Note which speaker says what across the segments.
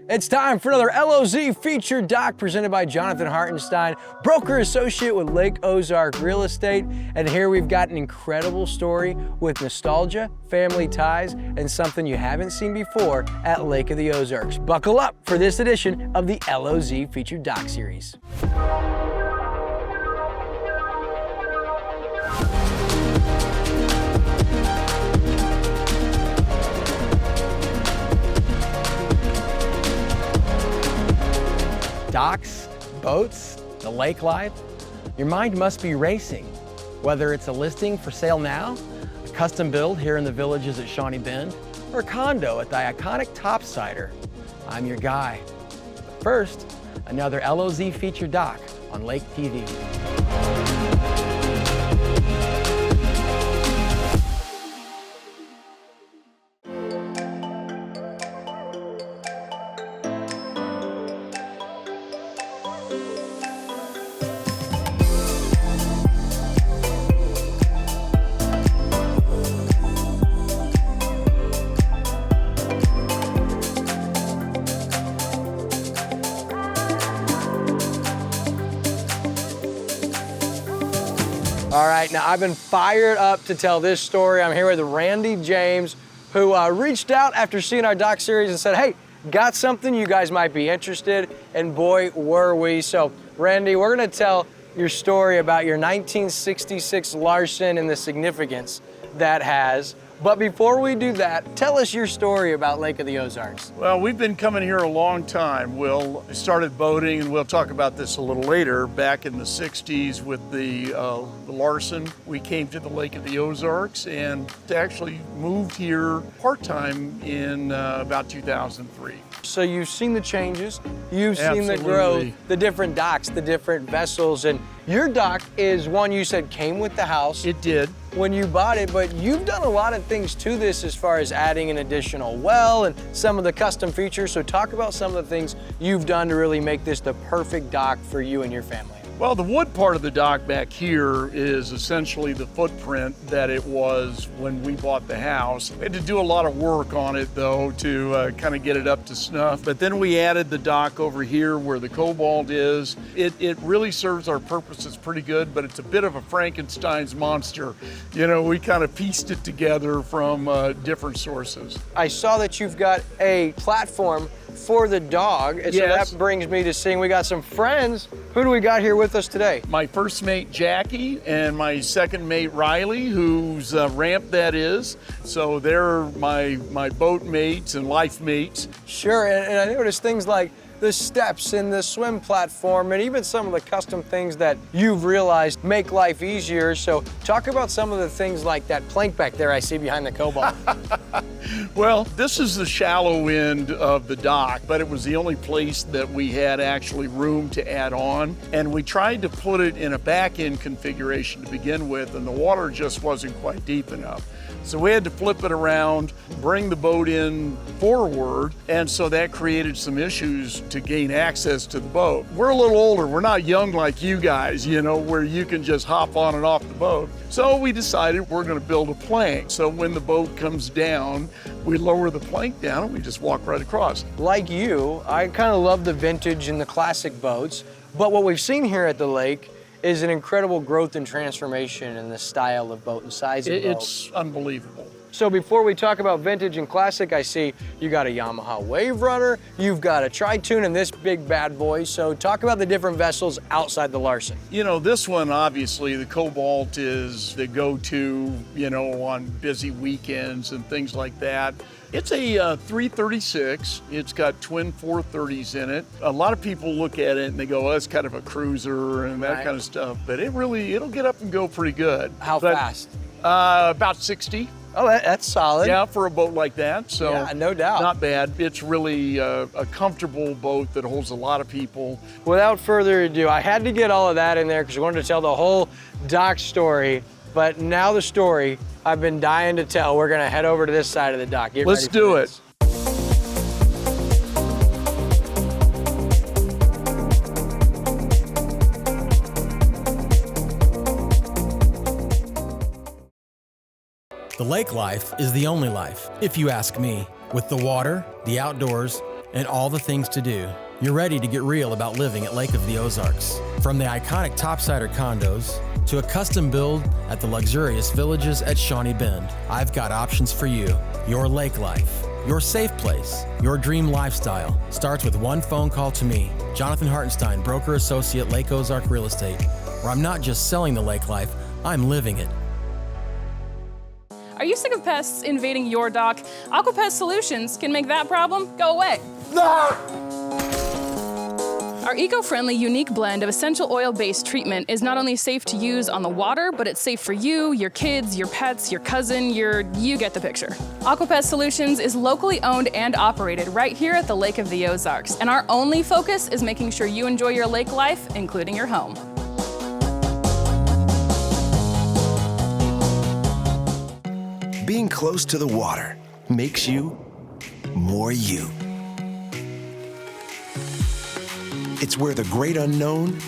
Speaker 1: It's time for another LOZ featured doc presented by Jonathan Hartenstein, broker associate with Lake Ozark Real Estate. And here we've got an incredible story with nostalgia, family ties, and something you haven't seen before at Lake of the Ozarks. Buckle up for this edition of the LOZ featured doc series. Docks, boats, the lake life, your mind must be racing. Whether it's a listing for sale now, a custom build here in the villages at Shawnee Bend, or a condo at the iconic Topsider, I'm your guy. But first, another LOZ featured doc on Lake TV. All right, now I've been fired up to tell this story. I'm here with Randy James, who reached out after seeing our doc series and said, hey, got something you guys might be interested in, and boy, were we. So, Randy, we're gonna tell your story about your 1966 Larson and the significance that has. But before we do that, tell us your story about Lake of the Ozarks.
Speaker 2: Well, we've been coming here a long time. Will started boating, and we'll talk about this a little later. Back in the 60s with the Larson, we came to the Lake of the Ozarks and actually moved here part-time in about 2003.
Speaker 1: So you've seen the changes, you've seen the
Speaker 2: Absolutely.
Speaker 1: growth, the different docks, the different vessels, and your dock is one you said came with the house.
Speaker 2: It did.
Speaker 1: When you bought it, but you've done a lot of things to this as far as adding an additional well and some of the custom features. So talk about some of the things you've done to really make this the perfect dock for you and your family.
Speaker 2: Well, the wood part of the dock back here is essentially the footprint that it was when we bought the house. We had to do a lot of work on it, though, to kind of get it up to snuff. But then we added the dock over here where the cobalt is. It really serves our purposes pretty good, but it's a bit of a Frankenstein's monster. You know, we kind of pieced it together from different sources.
Speaker 1: I saw that you've got a platform for the dog, and so
Speaker 2: Yes.
Speaker 1: that brings me to seeing we got some friends. Who do we got here with us today?
Speaker 2: My first mate, Jackie, and my second mate, Riley, whose ramp that is. So they're my boat mates and life mates.
Speaker 1: Sure, and I noticed things like the steps and the swim platform and even some of the custom things that you've realized make life easier. So talk about some of the things like that plank back there I see behind the cobalt.
Speaker 2: Well, this is the shallow end of the dock, but it was the only place that we had actually room to add on. And we tried to put it in a back end configuration to begin with, and the water just wasn't quite deep enough. So we had to flip it around, bring the boat in forward, and so that created some issues to gain access to the boat. We're a little older, we're not young like you guys, you know, where you can just hop on and off the boat. So we decided we're gonna build a plank. So when the boat comes down, we lower the plank down and we just walk right across.
Speaker 1: Like you, I kind of love the vintage and the classic boats, but what we've seen here at the lake is an incredible growth and transformation in the style of boat and size of boat.
Speaker 2: It's unbelievable.
Speaker 1: So before we talk about vintage and classic, I see you got a Yamaha Wave Runner, you've got a Tri-Tune and this big bad boy. So talk about the different vessels outside the Larson.
Speaker 2: You know, this one, obviously, the Cobalt is the go-to, you know, on busy weekends and things like that. It's a 336. It's got twin 430s in it. A lot of people look at it and they go, oh, it's kind of a cruiser and that
Speaker 1: Right.
Speaker 2: kind of stuff. But it'll get up and go pretty good.
Speaker 1: How
Speaker 2: But,
Speaker 1: fast?
Speaker 2: About 60.
Speaker 1: Oh, that's solid.
Speaker 2: Yeah, for a boat like that. So
Speaker 1: Yeah, no doubt.
Speaker 2: Not bad. It's really a comfortable boat that holds a lot of people.
Speaker 1: Without further ado, I had to get all of that in there because we wanted to tell the whole dock story. But now the story I've been dying to tell. We're gonna head over to this side of the dock. Get
Speaker 2: Let's
Speaker 1: ready for
Speaker 2: do
Speaker 1: this.
Speaker 2: it.
Speaker 3: The lake life is the only life, if you ask me. With the water, the outdoors, and all the things to do. You're ready to get real about living at Lake of the Ozarks. From the iconic topsider condos to a custom build at the luxurious villages at Shawnee Bend, I've got options for you. Your lake life, your safe place, your dream lifestyle starts with one phone call to me, Jonathan Hartenstein, broker associate, Lake Ozark Real Estate, where I'm not just selling the lake life, I'm living it.
Speaker 4: Are you sick of pests invading your dock? AquaPest Solutions can make that problem go away. Our eco-friendly, unique blend of essential oil-based treatment is not only safe to use on the water, but it's safe for you, your kids, your pets, your cousin, you get the picture. AquaPest Solutions is locally owned and operated right here at the Lake of the Ozarks, and our only focus is making sure you enjoy your lake life, including your home.
Speaker 5: Being close to the water makes you more you. It's where the great unknown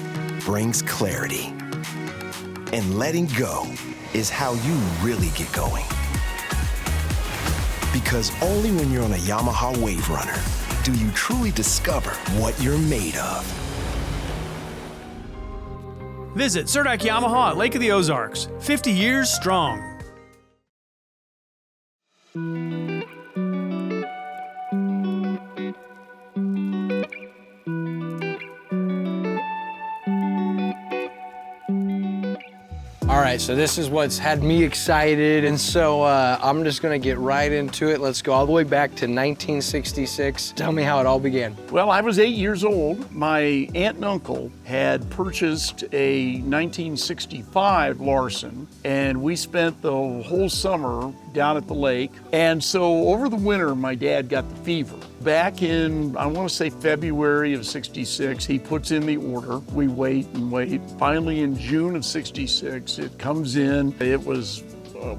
Speaker 5: brings clarity. And letting go is how you really get going. Because only when you're on a Yamaha Wave Runner do you truly discover what you're made of.
Speaker 6: Visit Surdak Yamaha at Lake of the Ozarks, 50 years strong.
Speaker 1: All right, so this is what's had me excited, and so I'm just gonna get right into it. Let's go all the way back to 1966. Tell me how it all began.
Speaker 2: Well, I was 8 years old. My aunt and uncle had purchased a 1965 Larson, and we spent the whole summer down at the lake. And so over the winter, my dad got the fever. Back in, I want to say February of 66, he puts in the order. We wait and wait. Finally, in June of 66, it comes in. It was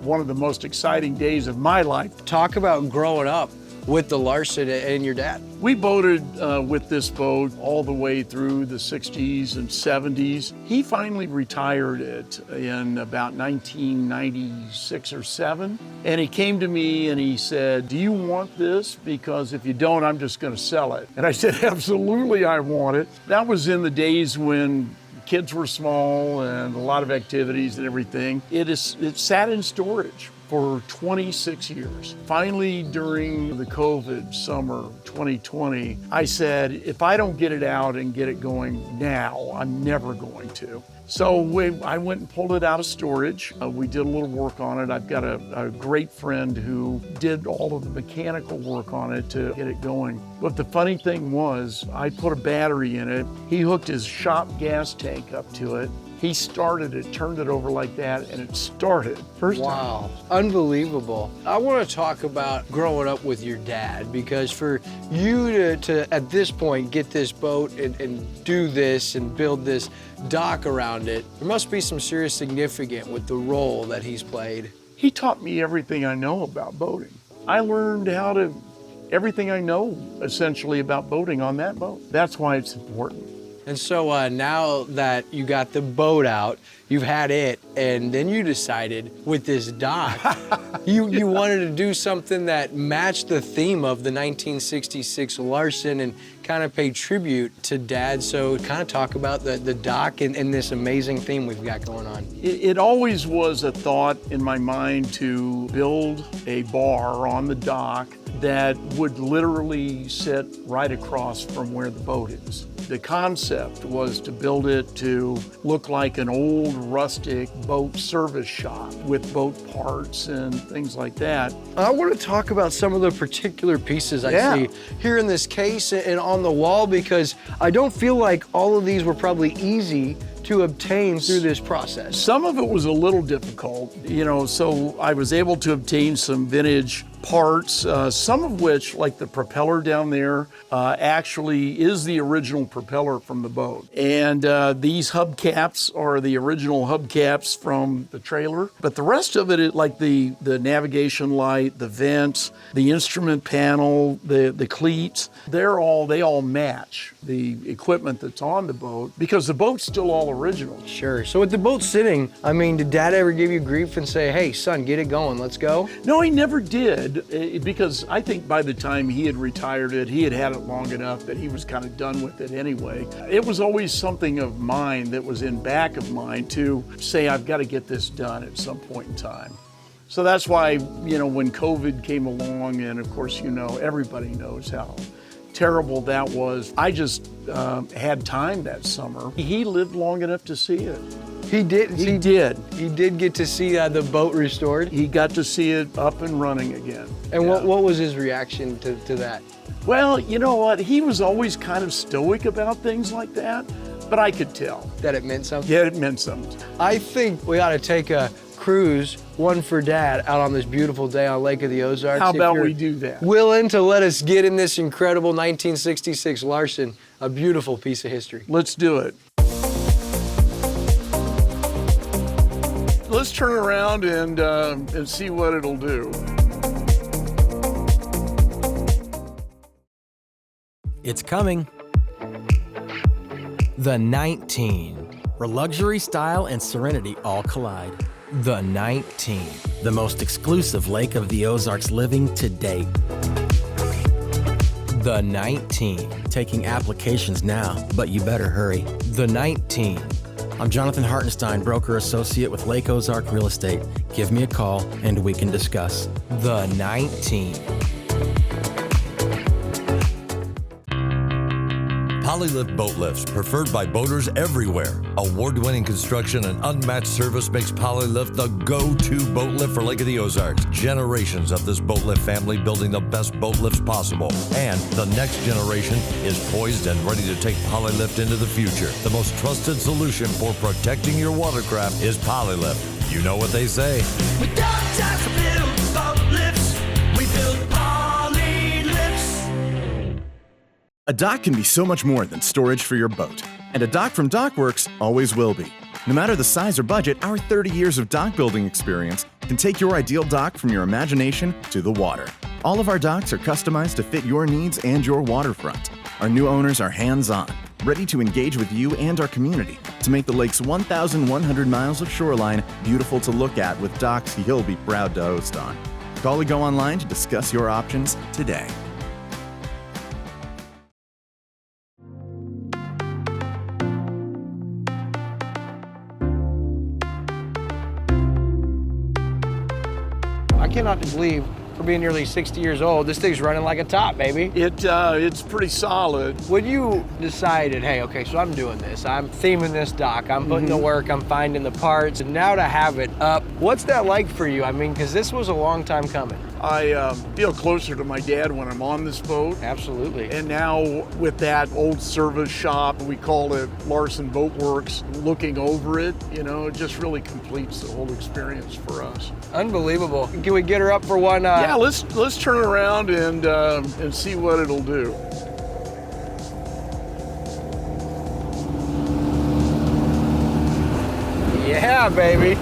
Speaker 2: one of the most exciting days of my life.
Speaker 1: Talk about growing up with the Larson and your dad.
Speaker 2: We boated with this boat all the way through the 60s and 70s. He finally retired it in about 1996 or 7. And he came to me and he said, "Do you want this? Because if you don't, I'm just gonna sell it." And I said, "Absolutely, I want it." That was in the days when kids were small and a lot of activities and everything. It sat in storage for 26 years. Finally, during the COVID summer 2020, I said, if I don't get it out and get it going now, I'm never going to. So I went and pulled it out of storage. We did a little work on it. I've got a great friend who did all of the mechanical work on it to get it going. But the funny thing was, I put a battery in it. He hooked his shop gas tank up to it. He started it, turned it over like that, and it started. First time.
Speaker 1: Wow, unbelievable. I want to talk about growing up with your dad, because for you to at this point get this boat and do this and build this dock around it, there must be some serious significance with the role that he's played.
Speaker 2: He taught me everything I know about boating. I learned everything I know essentially about boating on that boat. That's why it's important.
Speaker 1: And so now that you got the boat out, you've had it, and then you decided with this dock, you wanted to do something that matched the theme of the 1966 Larson and kind of pay tribute to Dad. So kind of talk about the dock and this amazing theme we've got going on.
Speaker 2: It always was a thought in my mind to build a bar on the dock that would literally sit right across from where the boat is. The concept was to build it to look like an old rustic boat service shop with boat parts and things like that.
Speaker 1: I want to talk about some of the particular pieces I see here in this case and on the wall, because I don't feel like all of these were probably easy to obtain through this process.
Speaker 2: Some of it was a little difficult, so I was able to obtain some vintage parts, some of which, like the propeller down there, actually is the original propeller from the boat. And these hubcaps are the original hubcaps from the trailer. But the rest of it, like the navigation light, the vents, the instrument panel, the cleats, they all match the equipment that's on the boat, because the boat's still all original.
Speaker 1: Sure. So with the boat sitting, I mean, did Dad ever give you grief and say, "Hey, son, get it going, let's go"?
Speaker 2: No, he never did. hard because I think by the time he had retired it, he had had it long enough that he was kind of done with it anyway. It was always something of mine that was in back of mine to say, I've got to get this done at some point in time. So that's why, you know, when COVID came along, and of course, you know, everybody knows how terrible that was. I just had time that summer. He lived long enough to see it.
Speaker 1: He did.
Speaker 2: He did.
Speaker 1: He did get to see the boat restored.
Speaker 2: He got to see it up and running again.
Speaker 1: And
Speaker 2: Yeah.
Speaker 1: what was his reaction to that?
Speaker 2: Well, you know what? He was always kind of stoic about things like that, but I could tell.
Speaker 1: That it meant something?
Speaker 2: Yeah, it meant something.
Speaker 1: I think we ought to take a cruise, one for Dad, out on this beautiful day on Lake of the Ozarks.
Speaker 2: How
Speaker 1: If
Speaker 2: about
Speaker 1: you're
Speaker 2: we do that?
Speaker 1: willing to let us get in this incredible 1966 Larson, a beautiful piece of history.
Speaker 2: Let's do it. Let's turn around and see what it'll do.
Speaker 3: It's coming. The 19, where luxury, style, and serenity all collide. The 19, the most exclusive Lake of the Ozarks living to date. The 19, taking applications now, but you better hurry. The 19. I'm Jonathan Hartenstein, broker associate with Lake Ozark Real Estate. Give me a call and we can discuss. The 19.
Speaker 7: Polylift Boat Lifts, preferred by boaters everywhere. Award-winning construction and unmatched service makes Polylift the go-to boat lift for Lake of the Ozarks. Generations of this boat lift family building the best boat lifts possible. And the next generation is poised and ready to take Polylift into the future. The most trusted solution for protecting your watercraft is Polylift. You know what they say.
Speaker 8: We don't just build boat lifts, we build poly lifts.
Speaker 9: A dock can be so much more than storage for your boat. And a dock from Dockworks always will be. No matter the size or budget, our 30 years of dock building experience can take your ideal dock from your imagination to the water. All of our docks are customized to fit your needs and your waterfront. Our new owners are hands-on, ready to engage with you and our community to make the lake's 1,100 miles of shoreline beautiful to look at with docks you'll be proud to host on. Call or go online to discuss your options today.
Speaker 1: I cannot believe, for being nearly 60 years old, this thing's running like a top, baby.
Speaker 2: It's pretty solid.
Speaker 1: When you decided, hey, okay, so I'm doing this, I'm theming this dock, I'm putting the work, I'm finding the parts, and now to have it up, what's that like for you? I mean, because this was a long time coming.
Speaker 2: I feel closer to my dad when I'm on this boat.
Speaker 1: Absolutely.
Speaker 2: And now with that old service shop, we call it Larson Boat Works, looking over it, you know, it just really completes the whole experience for us.
Speaker 1: Unbelievable. Can we get her up for one?
Speaker 2: Yeah, let's turn around and see what it'll do.
Speaker 1: Yeah, baby.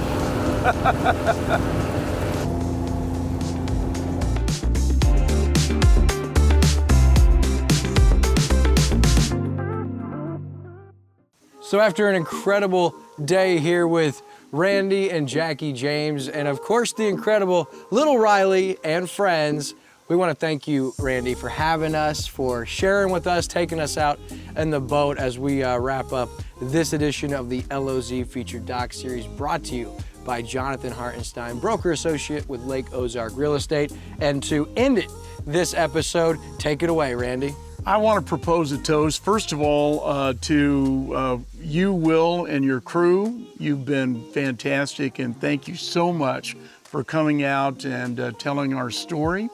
Speaker 1: So after an incredible day here with Randy and Jackie James, and of course the incredible little Riley and friends, we want to thank you, Randy, for having us, for sharing with us, taking us out in the boat as we wrap up this edition of the LOZ Featured Doc Series, brought to you by Jonathan Hartenstein, broker associate with Lake Ozark Real Estate. And to end it, this episode, take it away, Randy.
Speaker 2: I want to propose a toast, first of all, to you, Will, and your crew. You've been fantastic, and thank you so much for coming out and telling our story.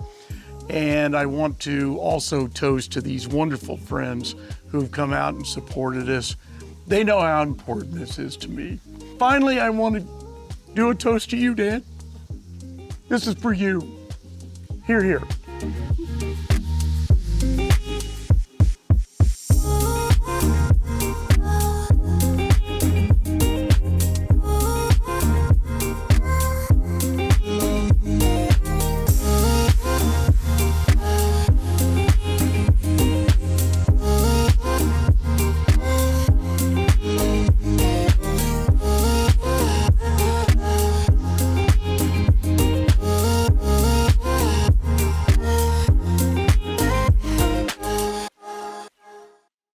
Speaker 2: And I want to also toast to these wonderful friends who've come out and supported us. They know how important this is to me. Finally, I want to do a toast to you, Dad. This is for you. Here, here.